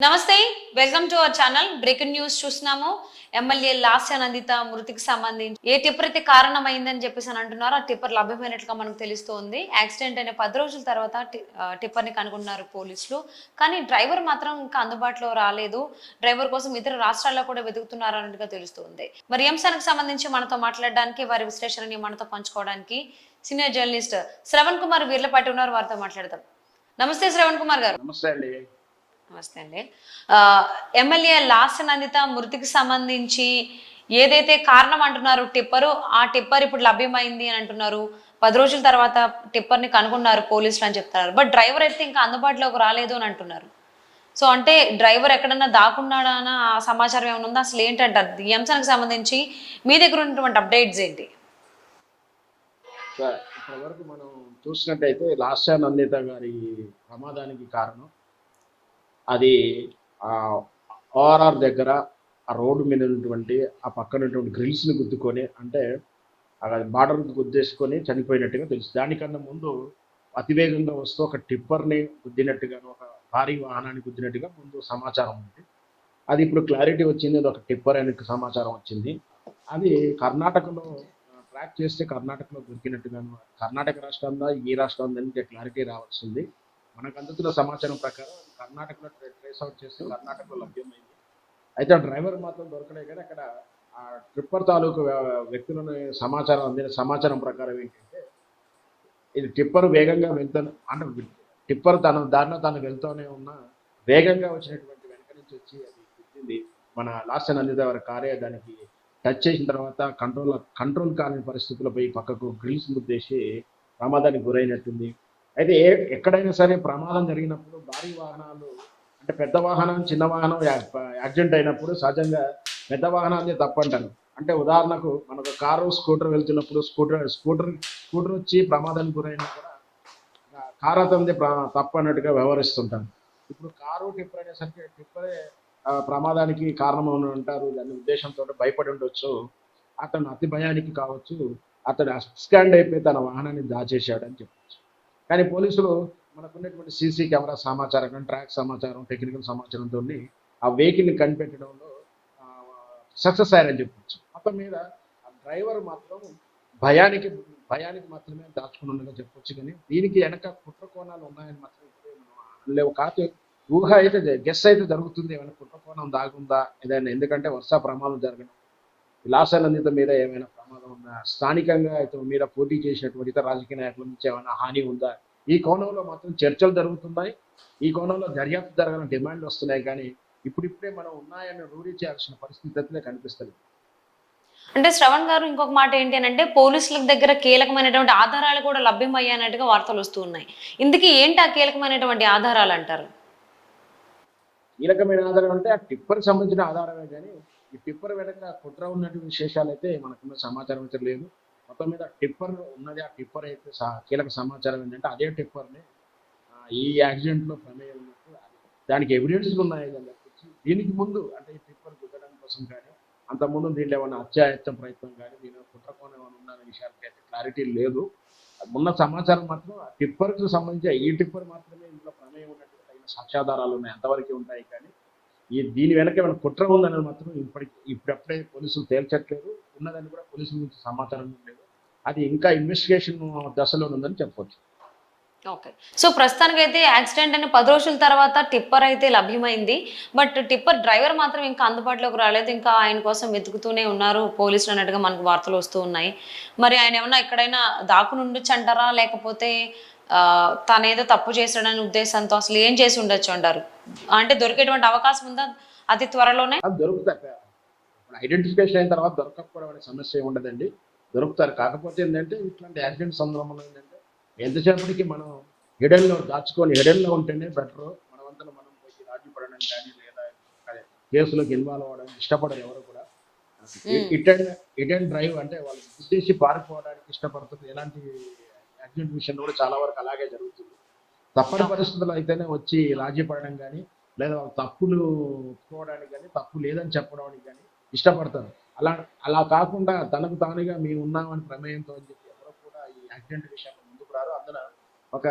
నమస్తే, welcome to our channel. Breaking news చూస్తున్నాము. MLA Lasya Nanditha మృతికి సంబంధించి ఏ టిప్పర్ అయితే కారణమైందని చెప్పేసి అని అంటున్నారు. ఆ టిప్పర్ లభ్యమైనట్లుగా మనకు తెలుస్తోంది. యాక్సిడెంట్ అయిన 10 రోజుల తర్వాత టిప్పర్ ని కనుగొన్నారు పోలీసులు. కానీ డ్రైవర్ మాత్రం ఇంకా అందుబాటులో రాలేదు. డ్రైవర్ కోసం ఇతర రాష్ట్రాల్లో కూడా వెతుకుతున్నారు అన్నట్టుగా తెలుస్తోంది. మరి ఈ అంశానికి సంబంధించి మనతో మాట్లాడడానికి, వారి విశ్లేషణని మనతో పంచుకోవడానికి సీనియర్ జర్నలిస్ట్ శ్రవణ్ కుమార్ వీర్లపాటి ఉన్నారు. వారితో మాట్లాడదాం. నమస్తే శ్రవణ్ కుమార్ గారు. నమస్తే అండి. నమస్తే అండి. ఎమ్మెల్యే లాస్య నందిత మృతికి సంబంధించి ఏదైతే కారణం అంటున్నారు టిప్పరు, ఆ టిప్పర్ ఇప్పుడు లభ్యమైంది అని అంటున్నారు. 10 రోజుల తర్వాత టిప్పర్ ని కనుగొన్నారు పోలీసులు అని చెప్తున్నారు. బట్ డ్రైవర్ అయితే ఇంకా అందుబాటులోకి రాలేదు అని అంటున్నారు. సో అంటే డ్రైవర్ ఎక్కడన్నా దాక్కున్నాడా అన్న సమాచారం ఏమైనా ఉందా? అసలు ఏంటంటారు ఈ అంశానికి సంబంధించి మీ దగ్గర ఉన్నటువంటి అప్డేట్స్ ఏంటి? ఇప్పటి వరకు మనం చూసినట్టయితే లాస్య నందిత గారి ప్రమాదానికి కారణం అది ఓఆర్ఆర్ దగ్గర ఆ రోడ్డు మీద ఉన్నటువంటి ఆ పక్కన ఉన్నటువంటి గ్రిల్స్ని గుద్దుకొని, అంటే బార్డర్కి గుద్దేసుకొని చనిపోయినట్టుగా తెలుసు. దానికన్నా ముందు అతివేగంగా వస్తూ ఒక టిప్పర్ని గుద్దినట్టుగాను, ఒక భారీ వాహనాన్ని గుద్దినట్టుగా ముందు సమాచారం ఉంది. అది ఇప్పుడు క్లారిటీ వచ్చింది, అది ఒక టిప్పర్ అనే సమాచారం వచ్చింది. అది కర్ణాటకలో ట్రాక్ చేస్తే కర్ణాటకలో దొరికినట్టుగాను, కర్ణాటక రాష్ట్రంలో ఈ రాష్ట్రం దానికి క్లారిటీ రావాల్సింది. మనకు అందుతున్న సమాచారం ప్రకారం కర్ణాటకలో ట్రేస్ అవుట్ చేస్తే కర్ణాటకలో లభ్యమైంది. అయితే ఆ డ్రైవర్ మాత్రం దొరకలే. కానీ అక్కడ ఆ ట్రిప్పర్ తాలూకు వ్యక్తులను అందిన సమాచారం ప్రకారం ఏంటంటే, ఇది టిప్పర్ వేగంగా వెళ్తాను అంటే టిప్పర్ తన దారిలో తను వెళ్తూనే ఉన్న వేగంగా వచ్చినటువంటి వెనక నుంచి వచ్చి అది గుద్దింది. మన లాస్య నందిత వారి కారే దానికి టచ్ చేసిన తర్వాత కంట్రోల్ కాని పరిస్థితుల్లో పోయి పక్కకు గ్రిల్స్ గుద్దేసి ప్రమాదానికి గురైనట్టుంది. అయితే ఎక్కడైనా సరే ప్రమాదం జరిగినప్పుడు భారీ వాహనాలు, అంటే పెద్ద వాహనం చిన్న వాహనం యాక్సిడెంట్ అయినప్పుడు సహజంగా పెద్ద వాహనాన్ని తప్పంటారు. అంటే ఉదాహరణకు మనకు కారు స్కూటర్ వెళ్తున్నప్పుడు స్కూటర్ వచ్చి ప్రమాదానికి గురైనా కూడా కారు అతనిది తప్పు అన్నట్టుగా వ్యవహరిస్తుంటాం. ఇప్పుడు కారు టిప్పర్ అనేసరికి టిప్పరే ప్రమాదానికి కారణం అంటారు. దాని ఉద్దేశంతో భయపడి ఉండొచ్చు. అతను అతి భయానికి కావచ్చు, అతడు అబ్స్కాండ్ అయిపోయి తన వాహనాన్ని దాచేశాడని చెప్పచ్చు. కానీ పోలీసులు మనకున్నటువంటి సీసీ కెమెరా సమాచారం, ట్రాక్ సమాచారం, టెక్నికల్ సమాచారంతో ఆ వెహికల్ని కనిపెట్టడంలో సక్సెస్ అయ్యారని చెప్పచ్చు. మొత్తం మీద ఆ డ్రైవర్ మాత్రం భయానికి మాత్రమే దాచుకుని ఉండగా చెప్పొచ్చు. కానీ దీనికి వెనక కుట్ర కోణాలు ఉన్నాయని మాత్రం ఇప్పుడు మనం లేవు. కాకపోతే ఊహ అయితే గెస్ అయితే జరుగుతుంది, ఏమైనా కుట్ర కోణం దాగుందా ఏదైనా. ఎందుకంటే వర్ష ప్రమాదం జరగడం, లాస్య నందిత మీద ఏమైనా ప్రమాదం ఉందా, స్థానికంగా అయితే మీద పోటీ చేసినటువంటి ఇతర రాజకీయ నాయకుల నుంచి ఏమైనా హాని ఉందా, ఈ కోణంలో మాత్రం చర్చలు జరుగుతున్నాయి. ఈ కోణంలో దర్యాప్తు జరగాలని డిమాండ్లు వస్తున్నాయి. కానీ ఇప్పుడిప్పుడే మనం ఉన్నాయని రూఢీ చేయాల్సిన పరిస్థితి అయితే కనిపిస్తుంది. అంటే శ్రవణ్ గారు, ఇంకొక మాట ఏంటి అని అంటే, పోలీసుల దగ్గర కీలకమైనటువంటి ఆధారాలు కూడా లభ్యమయ్యానట్టుగా వార్తలు వస్తూ ఉన్నాయి. ఇందుకే ఏంటి ఆ కీలకమైనటువంటి ఆధారాలు అంటారు? కీలకమైన ఆధారం అంటే ఆ టిప్పర్కి సంబంధించిన ఆధారమే. కానీ ఈ టిప్పర్ వెనక కుట్ర ఉన్నటువంటి విశేషాలు అయితే మనకున్న సమాచారం అయితే లేదు. మొత్తం మీద టిప్పర్ ఉన్నది. ఆ టిప్పర్ అయితే కీలక సమాచారం ఏంటంటే అదే టిప్పర్ని ఈ యాక్సిడెంట్లో ప్రమేయం ఉన్నట్టు దానికి ఎవిడెన్స్లు ఉన్నాయి. దీనికి ముందు అంటే ఈ టిప్పర్ గుద్దడం కోసం కానీ, అంతకుముందు దీంట్లో ఏమైనా హత్యాయత్నం ప్రయత్నం కానీ, దీని కుట్ర కోణం ఏమైనా ఉందనే విషయానికి అయితే క్లారిటీ లేదు. ఉన్న సమాచారం మాత్రం ఆ టిప్పర్కి సంబంధించి ఈ టిప్పర్ మాత్రమే ఇందులో ప్రమేయం ఉన్నట్టు తగిన సాక్ష్యాధారాలు ఉన్నాయి, అంతవరకు ఉంటాయి. కానీ దీని వెనక ఏమైనా కుట్ర ఉందనేది మాత్రం ఇప్పుడప్పుడే పోలీసులు తేల్చట్లేదు. ఉన్నదని కూడా పోలీసుల నుంచి సమాచారం లేదు. అది ఇంకా ఇన్వెస్టిగేషన్ దశలో ఉందని చెప్పవచ్చు. ఓకే. సో ప్రస్తుతానికి అయితే యాక్సిడెంట్ అని 10 రోజుల తర్వాత టిప్పర్ అయితే లభ్యమైంది. బట్ టిప్పర్ డ్రైవర్ మాత్రం ఇంకా అందుబాటులోకి రాలేదు. ఇంకా ఆయన కోసం వెతుకుతూనే ఉన్నారు పోలీసులు అన్నట్టుగా మనకు వార్తలు వస్తూ ఉన్నాయి. మరి ఆయన ఏమన్నా ఎక్కడైనా దాక్కుని ఉండొచ్చు అంటారా? లేకపోతే తనేదో తప్పు చేశాడనే ఉద్దేశంతో అసలు ఏం చేసి ఉండొచ్చు అంటారు? అంటే దొరికేటువంటి అవకాశం ఉందా అతి త్వరలోనే? దొరుకుతారు. ఐడెంటిఫికేషన్ అయిన తర్వాత దొరకకపోవడం అనే సమస్య ఉండదండి. దొరుకుతారు. కాకపోతే ఏంటంటే ఇట్లాంటి యాక్సిడెంట్ సందర్భంలో ఏంటంటే ఎంతసేపటికి మనం హిడెన్లో దాచుకొని, హిడెన్లో ఉంటేనే బెటరు. మనమంతా మనం పోయి రాజీ పడడం కానీ, లేదా కేసులోకి ఇన్వాల్వ్ అవ్వడానికి ఇష్టపడరు ఎవరు కూడా. హిడెన్ డ్రైవ్ అంటే వాళ్ళు ఉద్దేశించి పారిపోవడానికి ఇష్టపడుతుంది. ఎలాంటి యాక్సిడెంట్ విషయంలో కూడా చాలా వరకు అలాగే జరుగుతుంది. తప్పని పరిస్థితుల్లో అయితేనే వచ్చి రాజీ పడడం కానీ, లేదా వాళ్ళ తప్పులు ఒప్పుకోవడానికి కానీ, తప్పు లేదని చెప్పడానికి కానీ ఇష్టపడతారు. అలా కాకుండా తనకు తానుగా మేము ఉన్నామని ప్రమేయంతో అని చెప్పి ఎవరు కూడా ఈ యాక్సిడెంట్ విషయంలో ముందుకు రారు. అందులో ఒక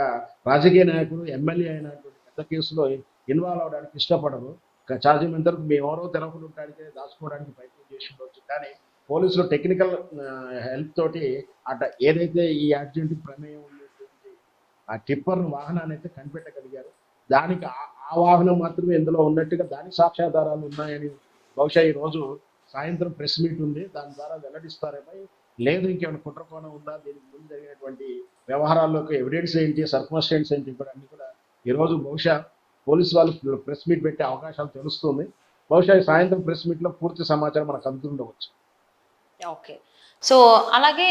రాజకీయ నాయకుడు, ఎమ్మెల్యే అయినటువంటి పెద్ద కేసులో ఇన్వాల్వ్ అవడానికి ఇష్టపడరు. ఛార్జింగ్ మెంతరకు మేమెవరో తెలవకుండా ఉండడానికి దాచుకోవడానికి ప్రయత్నం చేసి ఉండొచ్చు. కానీ పోలీసులు టెక్నికల్ హెల్ప్ తోటి ఏదైతే ఈ యాక్సిడెంట్‌కి ప్రమేయం ఉన్నటువంటి ఆ టిప్పర్ వాహనాన్ని అయితే కనిపెట్టగలిగారు. దానికి ఆ వాహనం మాత్రమే ఇందులో ఉన్నట్టుగా దానికి సాక్ష్యాధారాలు ఉన్నాయని బహుశా ఈరోజు సాయంత్రం ప్రెస్ మీట్ ఉంది. దాని ద్వారా వెల్లడిస్తారేమో. లేదు ఇంకేమైనా కుట్ర కోణం ఉందా, దీనికి ముందు జరిగినటువంటి వ్యవహారాల్లోకి ఎవిడెన్స్ ఏంటి, సర్కమ్స్టెన్స్ ఏంటి కూడా అన్ని కూడా ఈరోజు బహుశా పోలీసు వాళ్ళు ప్రెస్ మీట్ పెట్టే అవకాశాలు తెలుస్తుంది. బహుశా ఈ సాయంత్రం ప్రెస్ మీట్లో పూర్తి సమాచారం మనకు అందుతుండవచ్చు. ఓకే. సో అలాగే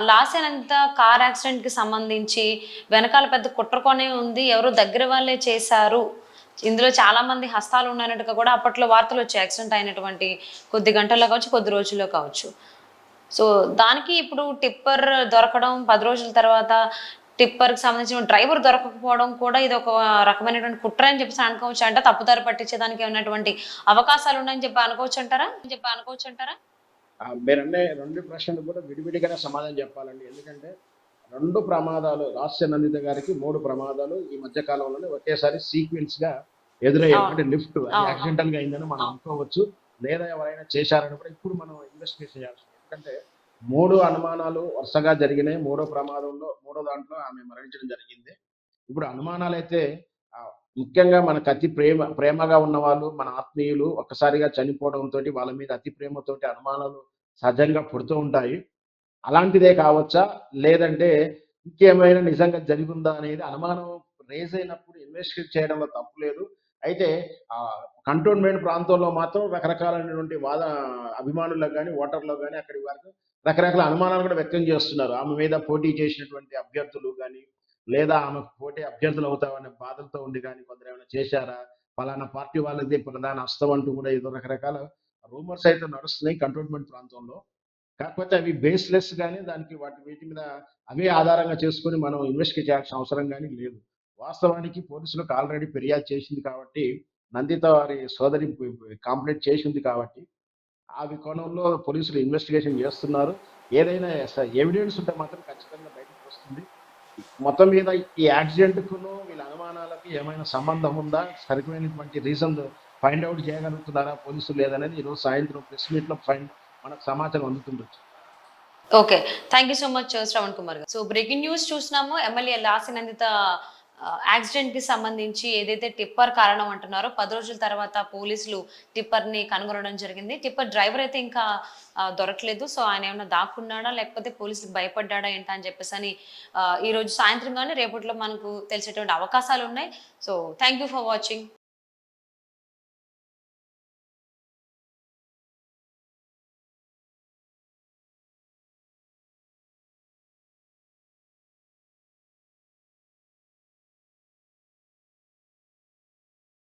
లాసెనంత కార్ యాక్సిడెంట్‌కి సంబంధించి వెనకాల పెద్ద కుట్రకోణే ఉంది. ఎవరో దగ్గర వాళ్ళే చేశారు. ఇందులో చాలా మంది హస్తాలు ఉన్నాయన్నట్టుగా కూడా అప్పట్లో వార్తలొచ్చాయి. యాక్సిడెంట్ అయినటువంటి కొద్ది గంటల్లో కావచ్చు, కొద్ది రోజుల్లో కావచ్చు. సో దానికి ఇప్పుడు టిప్పర్ దొరకడం 10 రోజుల తర్వాత టిప్పర్‌కి సంబంధించిన డ్రైవర్ దొరకకపోవడం కూడా ఇదొక రకమైనటువంటి కుట్ర అని చెప్పేసి అనుకోవచ్చా? అంటే తప్పుదారి పట్టించేదానికి ఉన్నటువంటి అవకాశాలు ఉన్నాయని చెప్పి అనుకోవచ్చంటారా? మీరన్నే 2 ప్రశ్నలకు కూడా విడివిడిగానే సమాధానం చెప్పాలండి. ఎందుకంటే 2 ప్రమాదాలు లాస్య నందిత గారికి 3 ప్రమాదాలు ఈ మధ్య కాలంలోనే ఒకేసారి సీక్వెన్స్‌గా ఎదురయ్యాయి. అవును. అంటే లిఫ్ట్ అది అవును. యాక్సిడెంటల్‌గా అయిందని మనం అనుకోవచ్చు. లేదా ఎవరైనా చేశారని కూడా ఇప్పుడు మనం ఇన్వెస్టిగేషన్ చేయాల్సింది. ఎందుకంటే 3 అనుమానాలు వరుసగా జరిగినాయి. మూడో దాంట్లో ఆమె మరణించడం జరిగింది. ఇప్పుడు అనుమానాలైతే ముఖ్యంగా మనకు అతి ప్రేమగా ఉన్నవాళ్ళు, మన ఆత్మీయులు ఒక్కసారిగా చనిపోవడంతోటి వాళ్ళ మీద అతి ప్రేమతోటి అనుమానాలు సహజంగా పుడుతూ ఉంటాయి. అలాంటిదే కావచ్చా? లేదంటే ఇంకేమైనా నిజంగా జరిగుందా అనేది అనుమానం రైజ్ అయినప్పుడు ఇన్వెస్టిగేట్ చేయడంలో తప్పు లేదు. అయితే కంటోన్మెంట్ ప్రాంతంలో మాత్రం రకరకాలైనటువంటి అభిమానులకు గాని, ఓటర్లకు గాని అక్కడి వరకు రకరకాల అనుమానాలు కూడా వ్యక్తం చేస్తున్నారు. ఆమె మీద పోటీ చేసినటువంటి అభ్యర్థులు గాని, లేదా ఆమెకు పోటీ అభ్యర్థులు అవుతామనే బాధలతో ఉండి గాని కొందరేమైనా చేశారా? పలానా పార్టీ వాళ్ళదే ప్రధాన హస్తం అంటూ కూడా ఏదో రకరకాల రూమర్స్ అయితే నడుస్తున్నాయి కంటోన్మెంట్ ప్రాంతంలో. కాకపోతే అవి బేస్‌లెస్ గాని దానికి వీటి మీద అవే ఆధారంగా చేసుకొని మనం ఇన్వెస్టిగేట్ చేయాల్సిన అవసరం గాని లేదు. వాస్తవానికి పోలీసులకు ఆల్రెడీ ఫిర్యాదు చేసింది కాబట్టి, నందిత వారి సోదరి కంప్లెయింట్ చేసింది కాబట్టి, ఆ కోణంలో పోలీసులు ఇన్వెస్టిగేషన్ చేస్తున్నారు. ఏదైనా ఎవిడెన్స్ ఉంటే మాత్రం ఖచ్చితంగా బయటకొస్తుంది. మొత్తం మీద ఈ యాక్సిడెంట్‌కును వీళ్ళ అనుమానాలకి ఏమైనా సంబంధం ఉందా? సరైనటువంటి రీజన్ ఫైండ్ ఔట్ చేయగలుగుతున్నారా పోలీసులు లేదనేది ఈరోజు సాయంత్రం ప్రెస్ మీట్‌లో మనకు సమాచారం అందుతుండొచ్చు. Okay. Thank you so much Shravan Kumar గారు. సో బ్రేకింగ్ న్యూస్ చూస్తున్నాము. ఎమ్మెల్యే లాసినందిత యాక్సిడెంట్‌కి సంబంధించి ఏదైతే టిప్పర్ కారణం అంటున్నారో 10 రోజుల తర్వాత పోలీసులు టిప్పర్‌ని కనుగొనడం జరిగింది. టిప్పర్ డ్రైవర్ అయితే ఇంకా దొరకలేదు. సో ఆయన ఏమన్నా దాక్కున్నాడా? లేకపోతే పోలీసులకు భయపడ్డాడా ఏంటా అని చెప్పేసని ఈరోజు సాయంత్రం గాని రేపట్లో మనకు తెలిసేటువంటి అవకాశాలున్నాయి. So thank you for watching.